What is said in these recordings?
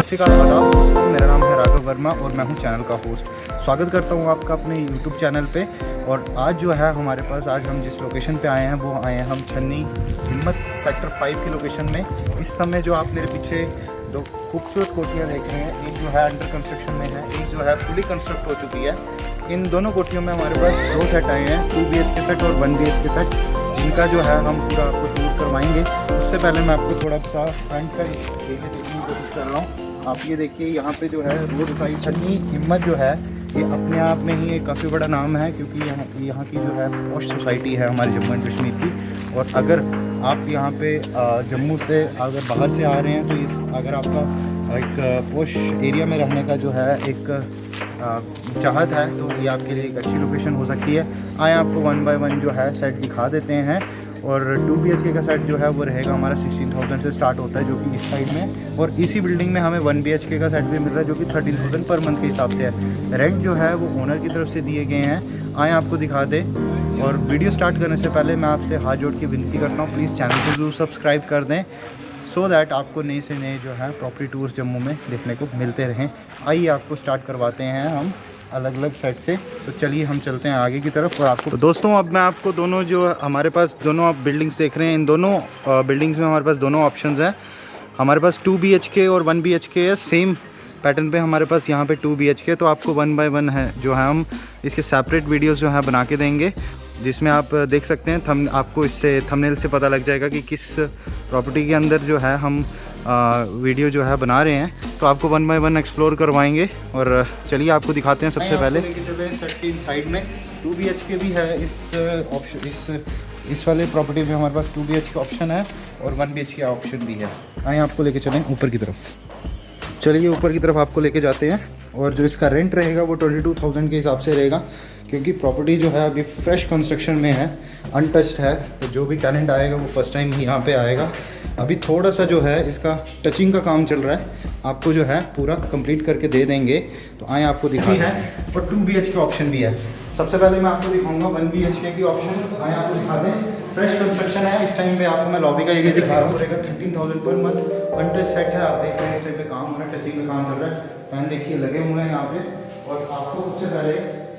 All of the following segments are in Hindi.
श्री अकाल आदाब दोस्तों, मेरा नाम है राघव वर्मा और मैं हूं चैनल का होस्ट। स्वागत करता हूं आपका अपने यूट्यूब चैनल पे। और आज जो है हमारे पास, आज हम जिस लोकेशन पे आए हैं वो आए हैं हम छन्नी हिम्मत सेक्टर 5 की लोकेशन में। इस समय जो आप मेरे पीछे दो खूबसूरत कोठियाँ देख रहे हैं, एक जो है अंडर कंस्ट्रक्शन में है, एक जो है फुली कंस्ट्रक्ट हो चुकी है। इन दोनों कोठियों में हमारे पास 2 सेट आए हैं, 2 BHK सेट और 1 BHK सेट, जिनका जो है हम पूरा आपको टूर करवाएंगे। उससे पहले मैं आपको थोड़ा सा फ्रंट का एरिया देखने की कोशिश कर रहा हूँ। आप ये देखिए, यहाँ पे जो है रोड साइड छन्नी हिम्मत जो है ये अपने आप में ही एक काफ़ी बड़ा नाम है, क्योंकि यहाँ की जो है पॉश सोसाइटी है हमारे जम्मू एंड कश्मीर की। और अगर आप यहाँ पे जम्मू से अगर बाहर से आ रहे हैं तो अगर आपका एक पॉश एरिया में रहने का जो है एक चाहत है तो ये आपके लिए एक अच्छी लोकेशन हो सकती है। आए आपको 1 बाय 1 जो है सेट दिखा देते हैं। और 2 BHK का सेट जो है वो रहेगा हमारा 16,000 से स्टार्ट होता है, जो कि इस साइड में। और इसी बिल्डिंग में हमें 1 BHK का सेट भी मिल रहा है, जो कि 13,000 पर मंथ के हिसाब से है। रेंट जो है वो ओनर की तरफ से दिए गए हैं। आए आपको दिखा दें। और वीडियो स्टार्ट करने से पहले मैं आपसे हाथ जोड़ के विनती करता हूँ, प्लीज़ चैनल को ज़रूर सब्सक्राइब कर दें, सो दैट आपको नए से नए जो है प्रॉपर्टी टूर्स जम्मू में देखने को मिलते रहें। आइए आपको स्टार्ट करवाते हैं हम अलग अलग सेट से। तो चलिए हम चलते हैं आगे की तरफ। और आपको तो दोस्तों, अब मैं आपको दोनों जो हमारे पास दोनों आप बिल्डिंग्स देख रहे हैं, इन दोनों बिल्डिंग्स में हमारे पास दोनों ऑप्शंस हैं। हमारे पास 2 BHK और 1 BHK है। सेम पैटर्न पे हमारे पास यहाँ पे 2 BHK, तो आपको 1 बाय 1 है जो है हम इसके सेपरेट वीडियोस जो है बना के देंगे, जिसमें आप देख सकते हैं। आपको इससे थंबनेल से पता लग जाएगा कि किस प्रॉपर्टी के अंदर जो है हम वीडियो जो है बना रहे हैं। तो आपको 1 बाय 1 एक्सप्लोर करवाएंगे। और चलिए आपको दिखाते हैं। सबसे पहले सेट के साइड में 2 BHK भी है। इस वाले प्रॉपर्टी में हमारे पास 2 BHK ऑप्शन है और 1 BHK ऑप्शन भी है। आइए आपको लेके चलें ऊपर की तरफ। चलिए ऊपर की तरफ आपको लेके जाते हैं। और जो इसका रेंट रहेगा वो 22,000 के हिसाब से रहेगा, क्योंकि प्रॉपर्टी जो है अभी फ्रेश कंस्ट्रक्शन में है, अनटच्ड है। तो जो भी टेनेंट आएगा वो फर्स्ट टाइम ही यहाँ पे आएगा। अभी थोड़ा सा जो है इसका टचिंग का काम चल रहा है, आपको जो है पूरा कंप्लीट करके दे देंगे। तो आए आपको दिखाना है। और 2 BHK ऑप्शन भी है। सबसे पहले मैं आपको दिखाऊंगा 1 BHK की ऑप्शन। आए आपको दिखा दें। फ्रेश कंस्ट्रक्शन है। इस टाइम पे आपको मैं लॉबी का एरिया दिखा रहा हूँ। रहेगा 13,000 पर मंथ। अनटच सेट है। आप देख रहे हैं इस टाइम पे काम हो रहा है, टचिंग का काम चल रहा है। फैन देखिए लगे हुए हैं यहाँ पे। और आपको सबसे पहले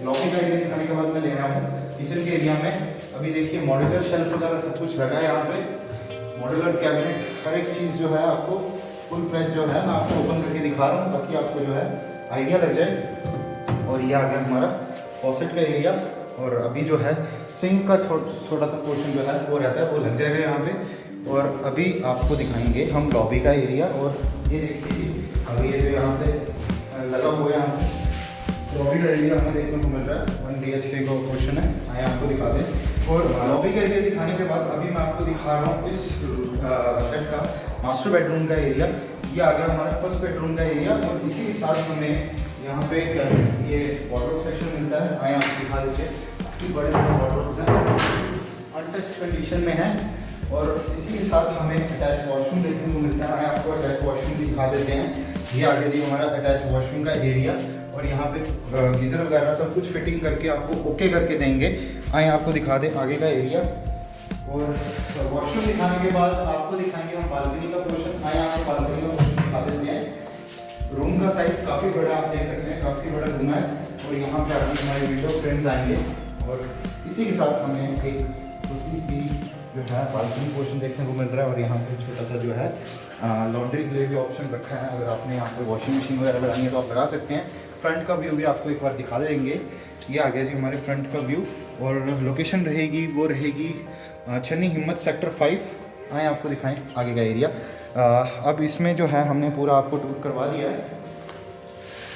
लॉबी का एरिया दिखाने के बाद मैं ले रहा हूँ किचन के एरिया में। अभी देखिए मॉड्यूलर शेल्फ वगैरह सब कुछ लगा है यहाँ पे। मॉड्यूलर कैबिनेट, हर एक चीज़ जो है आपको फुल फ्लैश जो है मैं आपको ओपन करके दिखा रहा हूँ, ताकि आपको जो है आइडिया लग जाए। और ये आ गया हमारा फॉसेट का एरिया। और अभी जो है सिंक का छोटा सा पोर्शन जो है वो रहता है, वो लग जाएगा यहाँ पे। और अभी आपको दिखाएंगे हम लॉबी का एरिया। और ये देखिए अभी ये जो यहाँ पे लगा हुआ है, यहाँ पे लॉबी का एरिया हमें देखने को मिल रहा है। 1 BHK का पोर्शन है। आए आपको दिखा दें। और लॉबी का एरिया दिखाने के बाद अभी मैं आपको दिखा रहा हूँ इस सेट का मास्टर बेडरूम का एरिया। ये आ गया हमारा फर्स्ट बेडरूम का एरिया। और इसी के साथ हमें यहाँ पे ये वार्डरोब सेक्शन मिलता है। आए आपको दिखा दीजिए, काफ़ी बड़े बड़े वार्डरोब्स हैं, अनटच्ड कंडीशन में है। और इसी के साथ हमें अटैच वॉशरूम देखने को मिलता है। आए आपको अटैच वॉशरूम दिखा देते हैं। ये आ गया जी हमारा अटैच वॉशरूम का एरिया। और यहाँ पे गीज़र वगैरह सब कुछ फिटिंग करके आपको ओके करके देंगे। आए आपको दिखा दें आगे का एरिया। और वॉशरूम दिखाने के बाद आपको दिखाएंगे हम बालकनी का पोर्शन। आए आपको बालकनी का पोर्शन दिखा देते हैं। रूम का साइज़ काफ़ी बड़ा आप देख सकते हैं, काफ़ी बड़ा रूम है। और यहाँ पे आपको हमारे विंडो फ्रेम्स आएंगे। और इसी के साथ हमें एक छोटी सी जो है बालकनी पोर्शन देखने को मिल रहा है। और यहाँ पे छोटा सा जो है लॉन्ड्री के लिए भी ऑप्शन रखा है। अगर आपने यहाँ पे वॉशिंग मशीन वगैरह लगानी है तो आप लगा सकते हैं। फ्रंट का व्यू भी आपको एक बार दिखा देंगे। ये आ गया जी हमारे फ्रंट का व्यू। और लोकेशन रहेगी वो रहेगी छन्नी हिम्मत सेक्टर 5। आए आपको दिखाएं आगे का एरिया। अब इसमें जो है हमने पूरा आपको टूर करवा दिया है।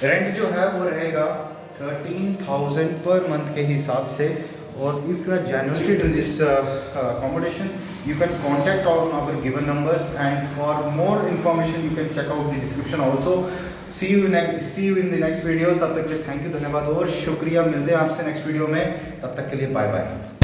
रेंट जो है वो रहेगा 13,000 पर मंथ के हिसाब से। और if you are genuinely in this accommodation, you can contact on our given numbers, and for more information you can check out the description also. See you in the next video. तब तक के लिए थैंक यू, धन्यवाद और शुक्रिया। मिलते हैं आपसे नेक्स्ट वीडियो में। तब तक के लिए बाय बाय।